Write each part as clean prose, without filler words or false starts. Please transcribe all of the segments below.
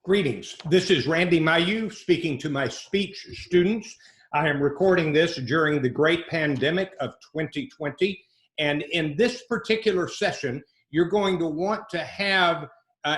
Greetings. This is Randy Mayeux speaking to my speech students. I am recording this during the great pandemic of 2020. And in this particular session, you're going to want to have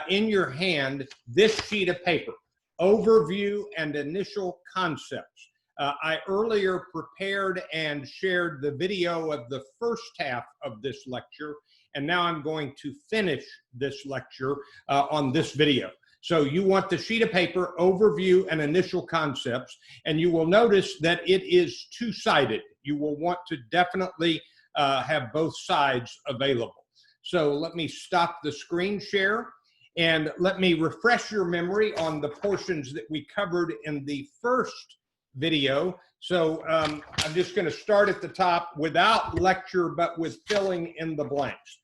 in your hand this sheet of paper, overview and initial concepts. I earlier prepared and shared the video of the first half of this lecture, and now I'm going to finish this lecture on this video. So you want the sheet of paper, overview and initial concepts, and you will notice that it is two-sided. You will want to definitely have both sides available. So let me stop the screen share and let me refresh your memory on the portions that we covered in the first video. So I'm just going to start at the top without lecture, but with filling in the blanks.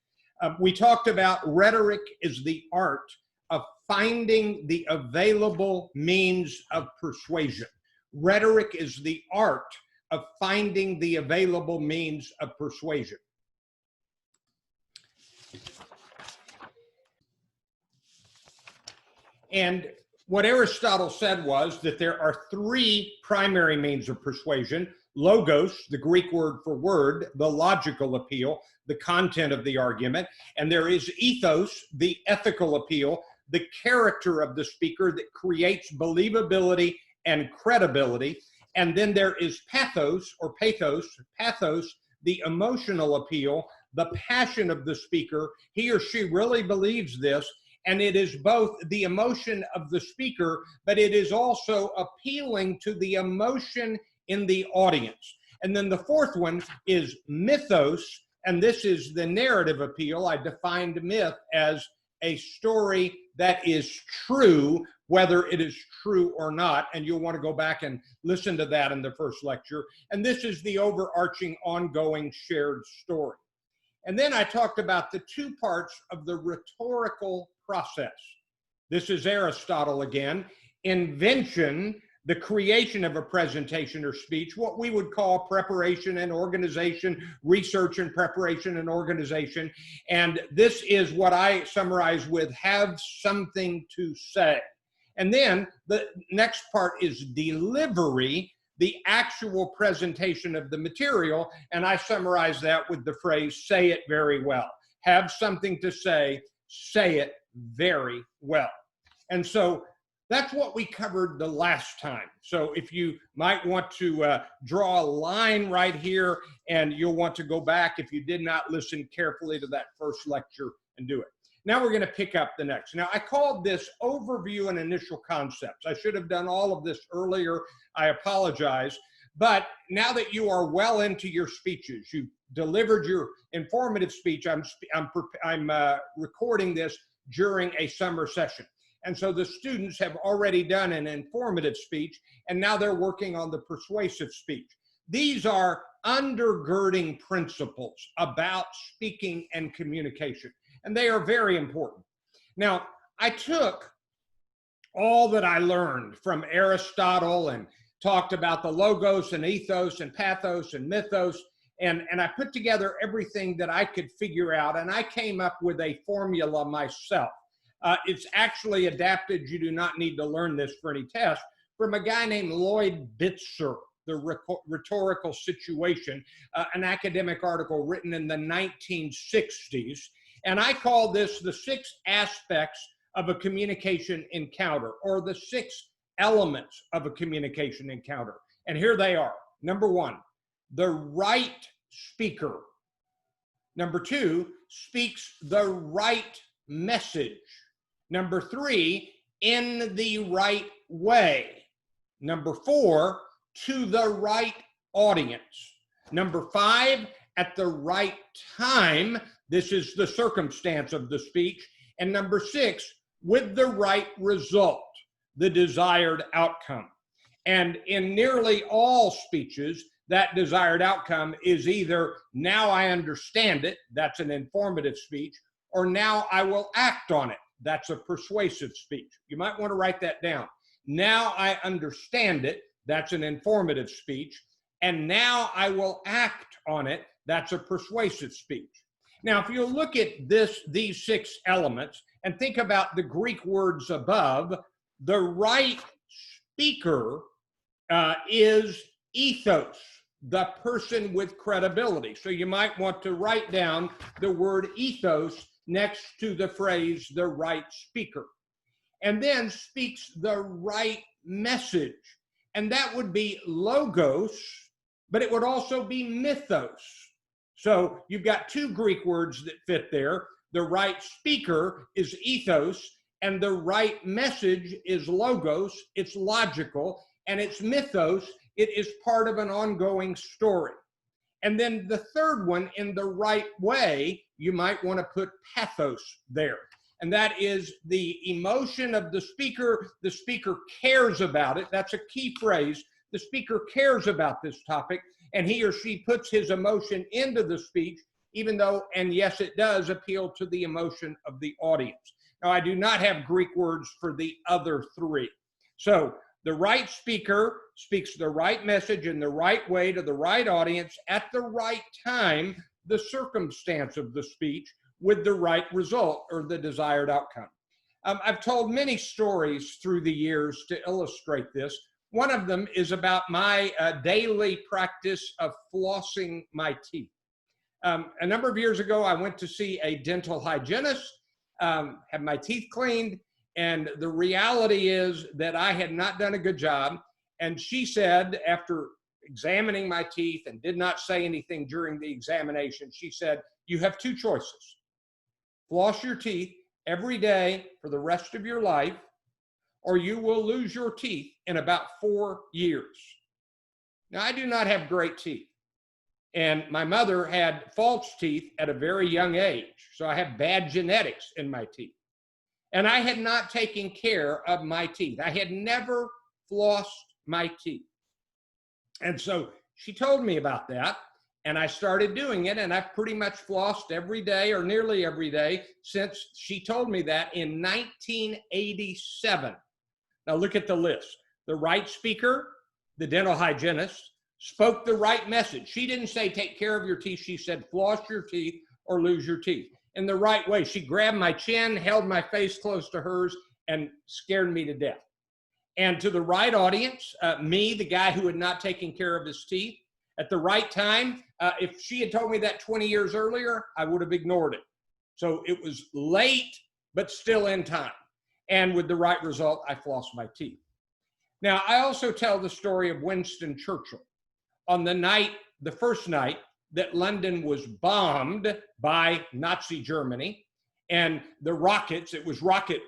We talked about rhetoric is the art of finding the available means of persuasion. Rhetoric is the art of finding the available means of persuasion. And what Aristotle said was that there are three primary means of persuasion: logos, the Greek word for word, the logical appeal, the content of the argument, and there is ethos, the ethical appeal, the character of the speaker that creates believability and credibility. And then there is pathos, the emotional appeal, the passion of the speaker. He or she really believes this, and it is both the emotion of the speaker, but it is also appealing to the emotion in the audience. And then the fourth one is mythos, and this is the narrative appeal. I defined myth as a story that is true, whether it is true or not, and you'll want to go back and listen to that in the first lecture. And this is the overarching, ongoing, shared story. And then I talked about the two parts of the rhetorical process. This is Aristotle again. Invention, the creation of a presentation or speech, what we would call preparation and organization, research and preparation and organization. And this is what I summarize with have something to say. And then the next part is delivery, the actual presentation of the material. And I summarize that with the phrase, say it very well. Have something to say it very well. And so that's what we covered the last time. So if you might want to draw a line right here, and you'll want to go back if you did not listen carefully to that first lecture and do it. Now we're going to pick up the next. Now I called this overview and initial concepts. I should have done all of this earlier. I apologize. But now that you are well into your speeches, you've delivered your informative speech. I'm recording this during a summer session. And so the students have already done an informative speech, and now they're working on the persuasive speech. These are undergirding principles about speaking and communication, and they are very important. Now, I took all that I learned from Aristotle and talked about the logos and ethos and pathos and mythos, and I put together everything that I could figure out, and I came up with a formula myself. It's actually adapted, you do not need to learn this for any test, from a guy named Lloyd Bitzer, The Rhetorical Situation, an academic article written in the 1960s. And I call this the 6 aspects of a communication encounter, or the 6 elements of a communication encounter. And here they are. Number 1, the right speaker. Number 2, speaks the right message. Number 3, in the right way. Number 4, to the right audience. Number 5, at the right time. This is the circumstance of the speech. And number 6, with the right result, the desired outcome. And in nearly all speeches, that desired outcome is either now I understand it, that's an informative speech, or now I will act on it. That's a persuasive speech. You might want to write that down. Now I understand it. That's an informative speech. And now I will act on it. That's a persuasive speech. Now, if you look at these 6 elements and think about the Greek words above, The right speaker is ethos, the person with credibility. So you might want to write down the word ethos next to the phrase the right speaker. And then speaks the right message. And that would be logos, but it would also be mythos. So you've got two Greek words that fit there. The right speaker is ethos, and the right message is logos. It's logical, and it's mythos. It is part of an ongoing story. And then the third one, in the right way, you might want to put pathos there. And that is the emotion of the speaker. The speaker cares about it. That's a key phrase. The speaker cares about this topic, and he or she puts his emotion into the speech, even though, and yes, it does appeal to the emotion of the audience. Now, I do not have Greek words for the other three. So the right speaker speaks the right message in the right way to the right audience at the right time, the circumstance of the speech, with the right result or the desired outcome. I've told many stories through the years to illustrate this. One of them is about my daily practice of flossing my teeth. A number of years ago, I went to see a dental hygienist, had my teeth cleaned, and the reality is that I had not done a good job. And she said, after examining my teeth and did not say anything during the examination, she said, "You have two choices. Floss your teeth every day for the rest of your life, or you will lose your teeth in about 4 years." Now, I do not have great teeth, and my mother had false teeth at a very young age, so I have bad genetics in my teeth. And I had not taken care of my teeth. I had never flossed my teeth. And so she told me about that, and I started doing it, and I've pretty much flossed every day or nearly every day since she told me that in 1987. Now look at the list. The right speaker, the dental hygienist, spoke the right message. She didn't say take care of your teeth. She said floss your teeth or lose your teeth in the right way. She grabbed my chin, held my face close to hers, and scared me to death. And to the right audience, me, the guy who had not taken care of his teeth, at the right time, if she had told me that 20 years earlier, I would have ignored it. So it was late, but still in time. And with the right result, I flossed my teeth. Now, I also tell the story of Winston Churchill. On the first night that London was bombed by Nazi Germany, and the rockets, it was rocket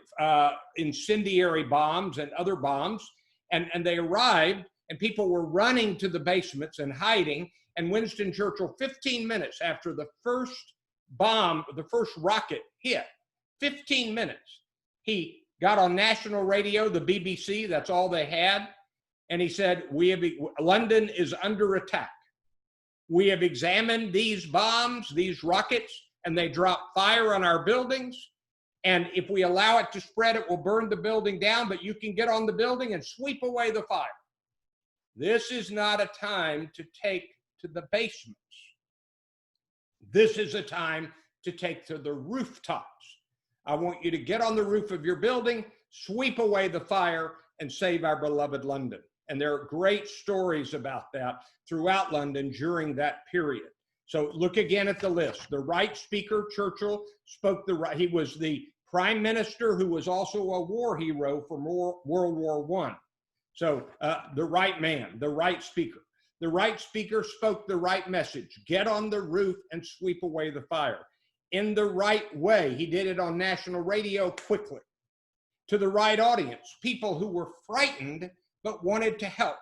incendiary bombs and other bombs, and they arrived, and people were running to the basements and hiding. And Winston Churchill, 15 minutes after the first bomb, the first rocket hit, 15 minutes, he got on national radio, the BBC, that's all they had, and he said, London is under attack. We have examined these bombs, these rockets, and they drop fire on our buildings. And if we allow it to spread, it will burn the building down, but you can get on the building and sweep away the fire. This is not a time to take to the basements. This is a time to take to the rooftops. I want you to get on the roof of your building, sweep away the fire, and save our beloved London. And there are great stories about that throughout London during that period. So look again at the list. The right speaker, Churchill, spoke the right. He was the prime minister who was also a war hero for World War I. So the right man, the right speaker. The right speaker spoke the right message. Get on the roof and sweep away the fire. In the right way. He did it on national radio quickly. To the right audience, people who were frightened but wanted to help.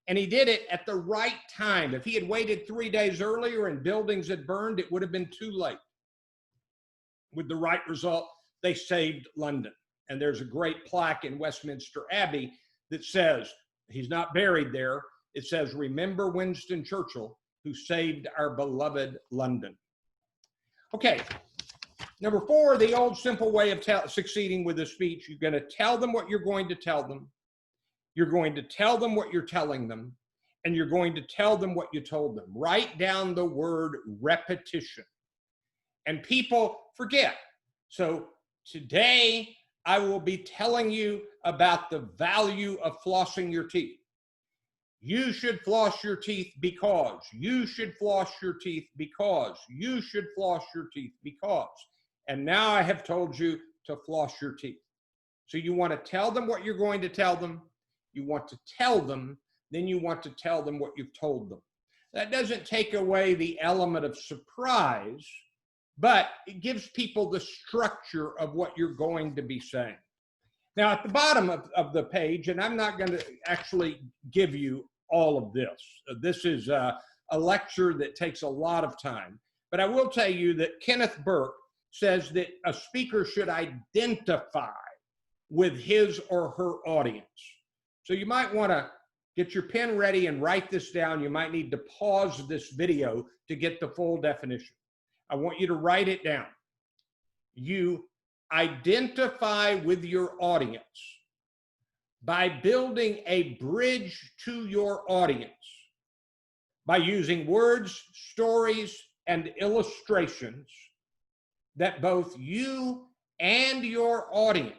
And he did it at the right time. If he had waited 3 days earlier and buildings had burned, it would have been too late. With the right result, they saved London. And there's a great plaque in Westminster Abbey that says, he's not buried there, it says, "Remember Winston Churchill, who saved our beloved London." Okay, number 4, the old simple way of succeeding with a speech. You're going to tell them what you're going to tell them. You're going to tell them what you're telling them, and you're going to tell them what you told them. Write down the word repetition. And people forget. So today, I will be telling you about the value of flossing your teeth. You should floss your teeth because, you should floss your teeth because, you should floss your teeth because. And now I have told you to floss your teeth. So you want to tell them what you're going to tell them. You want to tell them, then you want to tell them what you've told them. That doesn't take away the element of surprise, but it gives people the structure of what you're going to be saying. Now, at the bottom of the page, and I'm not going to actually give you all of this. This is a lecture that takes a lot of time, but I will tell you that Kenneth Burke says that a speaker should identify with his or her audience. So you might want to get your pen ready and write this down. You might need to pause this video to get the full definition. I want you to write it down. You identify with your audience by building a bridge to your audience, by using words, stories, and illustrations that both you and your audience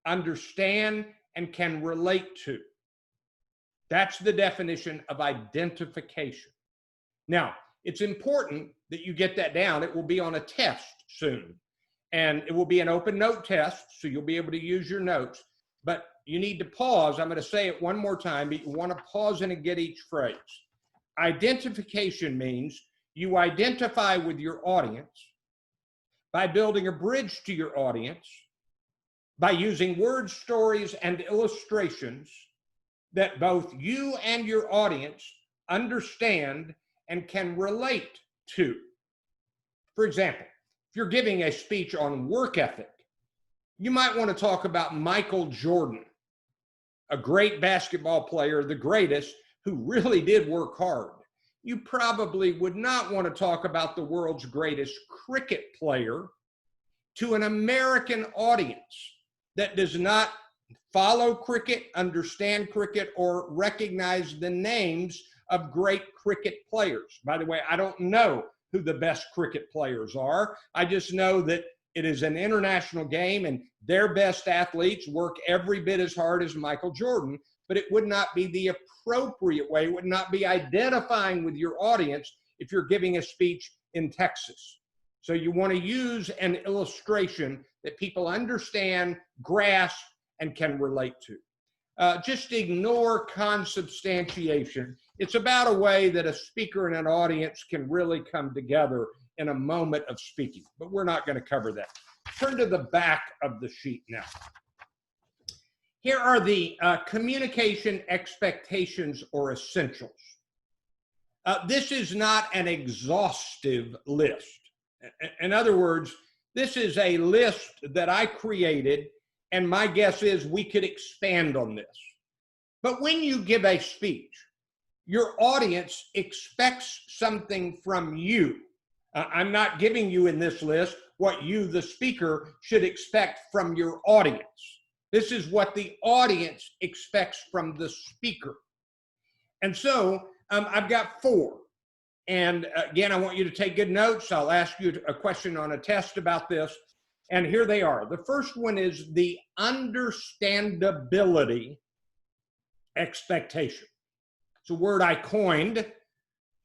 understand and can relate to. That's the definition of identification. Now, it's important that you get that down. It will be on a test soon, and it will be an open note test, so you'll be able to use your notes, but you need to pause. I'm going to say it one more time, but you want to pause and get each phrase. Identification means you identify with your audience by building a bridge to your audience, by using words, stories, and illustrations that both you and your audience understand and can relate to. For example, if you're giving a speech on work ethic, you might want to talk about Michael Jordan, a great basketball player, the greatest, who really did work hard. You probably would not want to talk about the world's greatest cricket player to an American audience that does not follow cricket, understand cricket, or recognize the names of great cricket players. By the way, I don't know who the best cricket players are. I just know that it is an international game and their best athletes work every bit as hard as Michael Jordan, but it would not be the appropriate way. It would not be identifying with your audience if you're giving a speech in Texas. So you want to use an illustration that people understand, grasp, and can relate to. Just ignore consubstantiation. It's about a way that a speaker and an audience can really come together in a moment of speaking, but we're not going to cover that. Turn to the back of the sheet now. Here are the communication expectations or essentials. This is not an exhaustive list. In other words, this is a list that I created, and my guess is we could expand on this. But when you give a speech, your audience expects something from you. I'm not giving you in this list what you, the speaker, should expect from your audience. This is what the audience expects from the speaker. And so I've got 4. And again, I want you to take good notes. I'll ask you a question on a test about this. And here they are. The first one is the understandability expectation. It's a word I coined.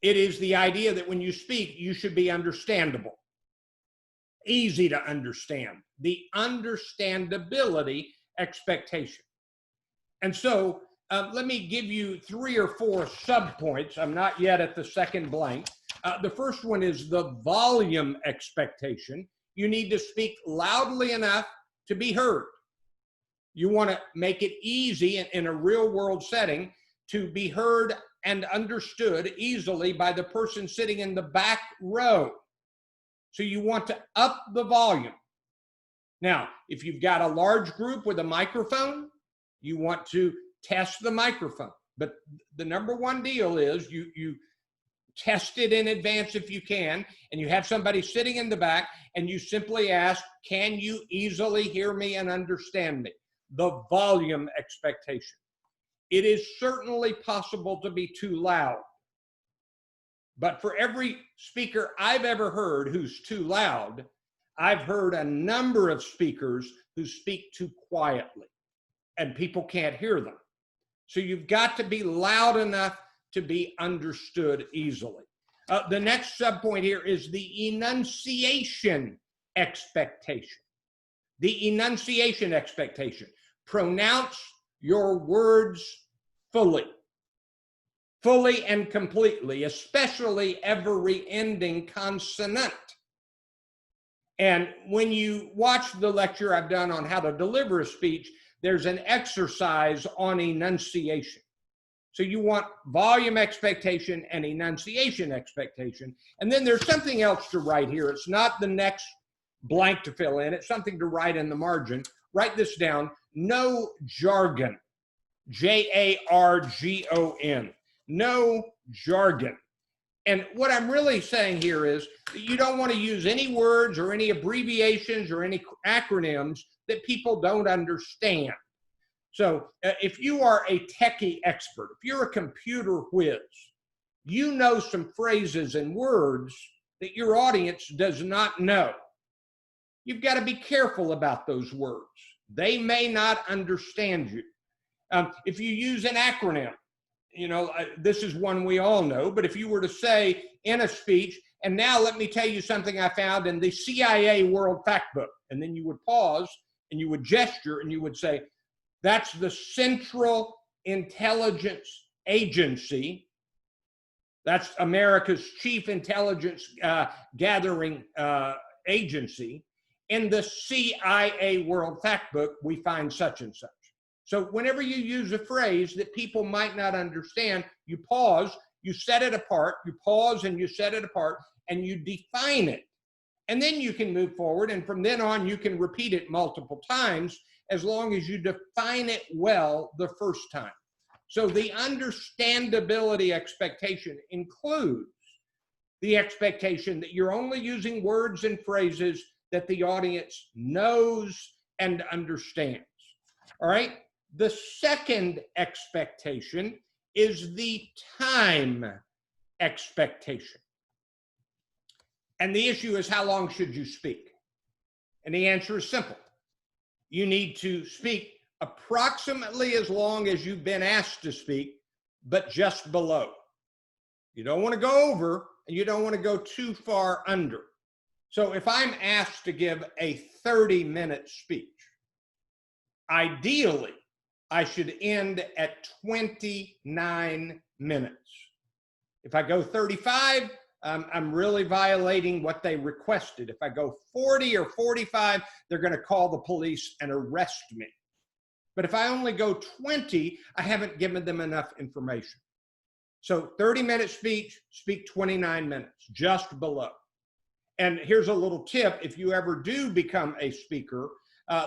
It is the idea that when you speak, you should be understandable, easy to understand, the understandability expectation. And so let me give you 3 or 4 subpoints. I'm not yet at the second blank. The first one is the volume expectation. You need to speak loudly enough to be heard. You want to make it easy in a real world setting to be heard and understood easily by the person sitting in the back row. So you want to up the volume. Now, if you've got a large group with a microphone, you want to test the microphone. But the number one deal is you test it in advance if you can, and you have somebody sitting in the back, and you simply ask, can you easily hear me and understand me? The volume expectation. It is certainly possible to be too loud. But for every speaker I've ever heard who's too loud, I've heard a number of speakers who speak too quietly and people can't hear them. So you've got to be loud enough to be understood easily. The next subpoint here is the enunciation expectation. The enunciation expectation. Pronounce your words fully. Fully and completely, especially every ending consonant. And when you watch the lecture I've done on how to deliver a speech, there's an exercise on enunciation. So you want volume expectation and enunciation expectation. And then there's something else to write here. It's not the next blank to fill in. It's something to write in the margin. Write this down. No jargon. J-A-R-G-O-N. No jargon. And what I'm really saying here is that you don't want to use any words or any abbreviations or any acronyms that people don't understand. So if you are a techie expert, if you're a computer whiz, you know some phrases and words that your audience does not know. You've got to be careful about those words. They may not understand you. If you use an acronym, you know, this is one we all know, but if you were to say in a speech, and now let me tell you something I found in the CIA World Factbook, and then you would pause and you would gesture and you would say, that's the Central Intelligence Agency. That's America's chief intelligence gathering agency. In the CIA World Factbook, we find such and such. So whenever you use a phrase that people might not understand, you pause, you set it apart, you pause and you set it apart, and you define it. And then you can move forward, and from then on, you can repeat it multiple times as long as you define it well the first time. So the understandability expectation includes the expectation that you're only using words and phrases that the audience knows and understands. All right? The second expectation is the time expectation. And the issue is, how long should you speak? And the answer is simple. You need to speak approximately as long as you've been asked to speak, but just below. You don't want to go over, and you don't want to go too far under. So if I'm asked to give a 30-minute speech, ideally, I should end at 29 minutes. If I go 35, I'm really violating what they requested. If I go 40 or 45, they're going to call the police and arrest me. But if I only go 20, I haven't given them enough information. So 30-minute speech, speak 29 minutes, just below. And here's a little tip. If you ever do become a speaker,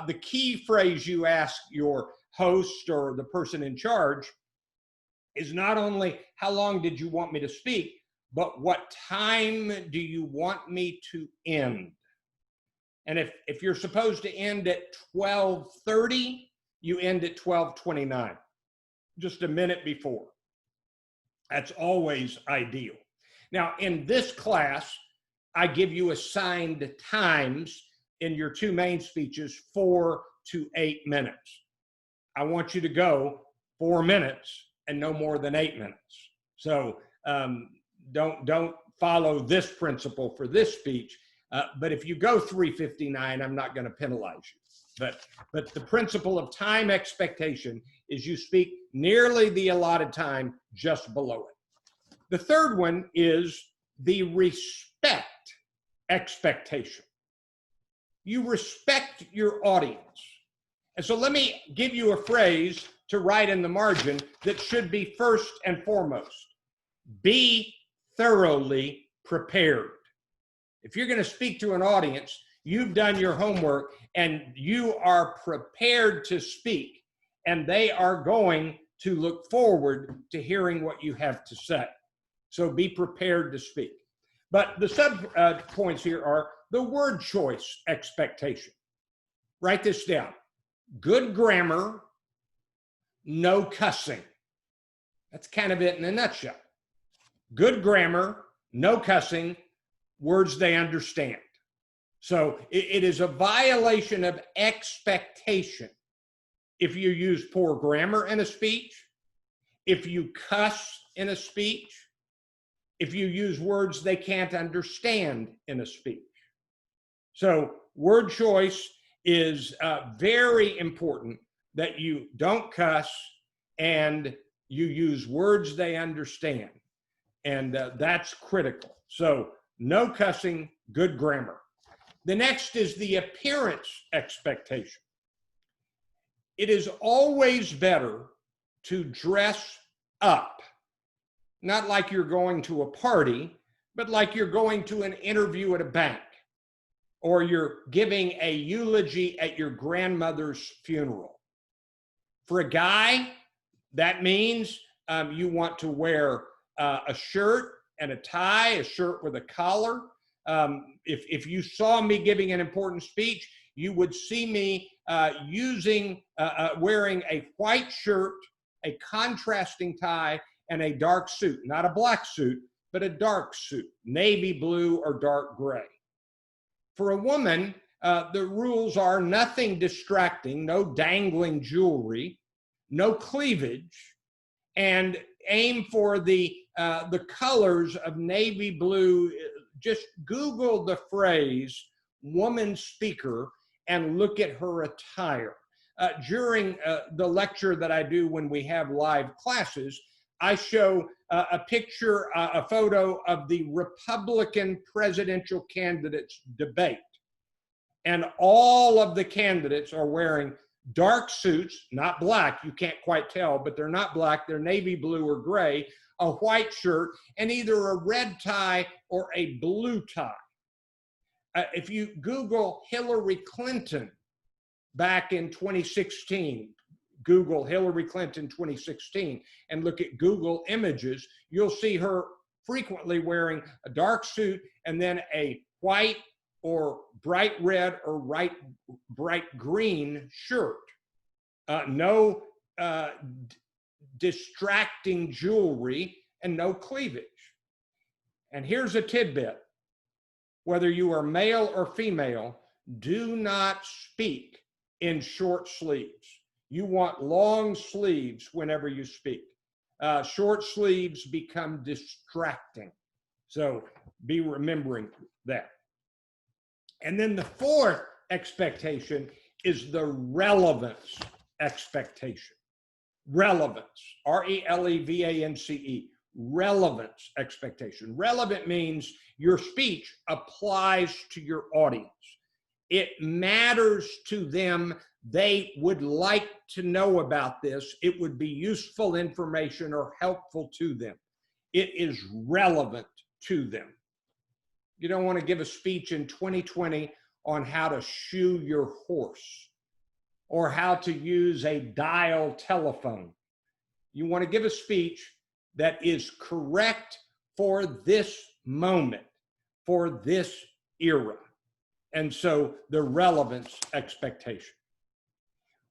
the key phrase you ask your host or the person in charge is not only how long did you want me to speak, but what time do you want me to end? And if you're supposed to end at 12:30, you end at 12:29, just a minute before. That's always ideal. Now, in this class, I give you assigned times in your two main speeches, 4 to 8 minutes. I want you to go 4 minutes and no more than 8 minutes. So don't follow this principle for this speech. But if you go 3:59, I'm not going to penalize you. But the principle of time expectation is you speak nearly the allotted time, just below it. The third one is the respect expectation. You respect your audience. And so let me give you a phrase to write in the margin that should be first and foremost. Be thoroughly prepared. If you're going to speak to an audience, you've done your homework and you are prepared to speak, and they are going to look forward to hearing what you have to say. So be prepared to speak. But the sub points here are the word choice expectation. Write this down. Good grammar, no cussing. That's kind of it in a nutshell. Good grammar, no cussing, words they understand. So it is a violation of expectation if you use poor grammar in a speech, if you cuss in a speech, if you use words they can't understand in a speech. So word choice is very important, that you don't cuss and you use words they understand. And that's critical. So no cussing, good grammar. The next is the appearance expectation. It is always better to dress up, not like you're going to a party, but like you're going to an interview at a bank, or you're giving a eulogy at your grandmother's funeral. For a guy, that means you want to wear a shirt and a tie, a shirt with a collar. If you saw me giving an important speech, you would see me wearing a white shirt, a contrasting tie, and a dark suit. Not a black suit, but a dark suit, navy blue or dark gray. For a woman, the rules are nothing distracting, no dangling jewelry, no cleavage, and aim for the colors of navy blue. Just Google the phrase woman speaker and look at her attire. During the lecture that I do when we have live classes, I show a picture, a photo of the Republican presidential candidates debate. And all of the candidates are wearing dark suits, not black, you can't quite tell, but they're not black, they're navy blue or gray, a white shirt, and either a red tie or a blue tie. If you Google Hillary Clinton back in 2016, Google Hillary Clinton 2016, and look at Google images, you'll see her frequently wearing a dark suit and then a white or bright red or bright green shirt. No distracting jewelry and no cleavage. And here's a tidbit. Whether you are male or female, do not speak in short sleeves. You want long sleeves whenever you speak. Short sleeves become distracting. So be remembering that. And then the fourth expectation is the relevance expectation. Relevance, R-E-L-E-V-A-N-C-E, relevance expectation. Relevant means your speech applies to your audience. It matters to them. They would like to know about this. It would be useful information or helpful to them. It is relevant to them. You don't want to give a speech in 2020 on how to shoe your horse or how to use a dial telephone. You want to give a speech that is correct for this moment, for this era. And so the relevance expectation.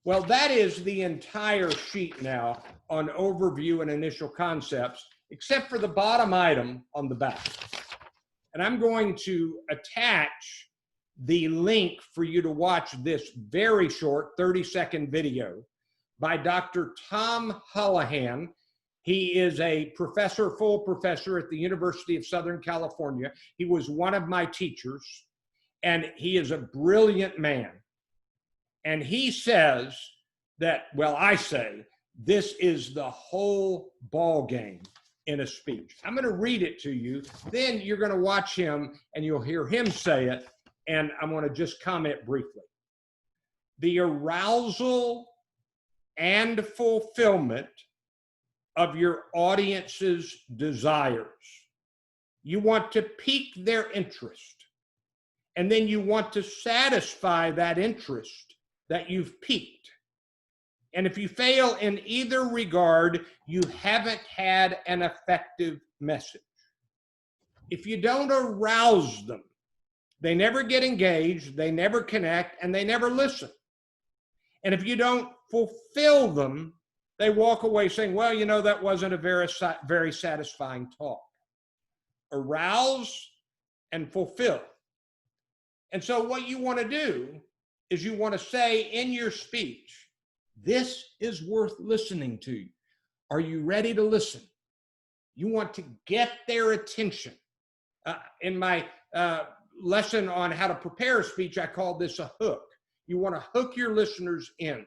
Well, that is the entire sheet now on overview and initial concepts, except for the bottom item on the back. And I'm going to attach the link for you to watch this very short 30-second video by Dr. Tom Holohan. He is a professor, full professor at the University of Southern California. He was one of my teachers, and he is a brilliant man. And he says that, well, I say, this is the whole ball game in a speech. I'm going to read it to you. Then you're going to watch him and you'll hear him say it. And I'm going to just comment briefly. The arousal and fulfillment of your audience's desires. You want to pique their interest. And then you want to satisfy that interest that you've piqued. And if you fail in either regard, you haven't had an effective message. If you don't arouse them, they never get engaged, they never connect, and they never listen. And if you don't fulfill them, they walk away saying, well, you know, that wasn't a very satisfying talk. Arouse and fulfill. And so what you want to do is you want to say in your speech, this is worth listening to. Are you ready to listen? You want to get their attention. In my lesson on how to prepare a speech, I call this a hook. You want to hook your listeners in.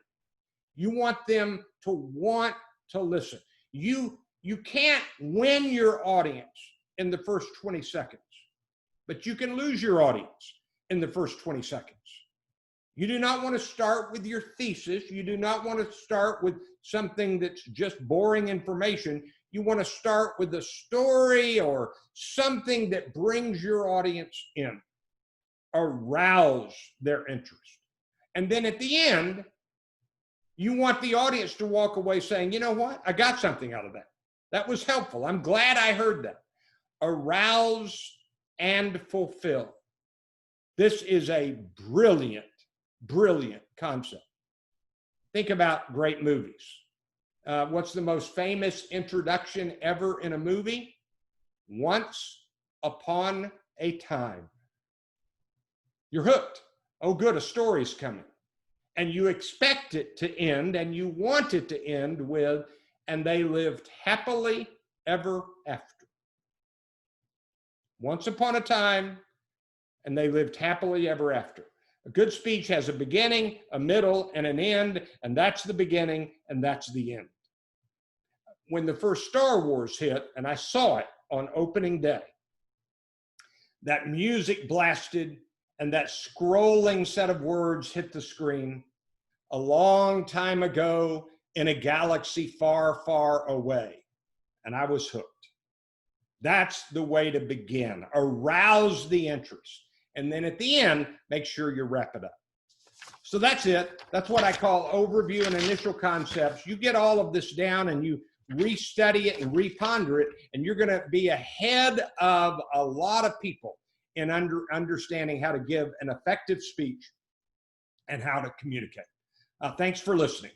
You want them to want to listen. You can't win your audience in the first 20 seconds, but you can lose your audience in the first 20 seconds. You do not want to start with your thesis. You do not want to start with something that's just boring information. You want to start with a story or something that brings your audience in, arouse their interest. And then at the end, you want the audience to walk away saying, you know what? I got something out of that. That was helpful. I'm glad I heard that. Arouse and fulfill. This is a brilliant, brilliant concept. Think about great movies. What's the most famous introduction ever in a movie? Once upon a time. You're hooked. Oh, good, a story's coming. And you expect it to end, and you want it to end with, and they lived happily ever after. Once upon a time, and they lived happily ever after. A good speech has a beginning, a middle, and an end, and that's the beginning, and that's the end. When the first Star Wars hit, and I saw it on opening day, that music blasted, and that scrolling set of words hit the screen a long time ago in a galaxy far, far away, and I was hooked. That's the way to begin. Arouse the interest. And then at the end, make sure you wrap it up. So that's it. That's what I call overview and initial concepts. You get all of this down and you restudy it and reponder it, and you're going to be ahead of a lot of people in understanding how to give an effective speech and how to communicate. Thanks for listening.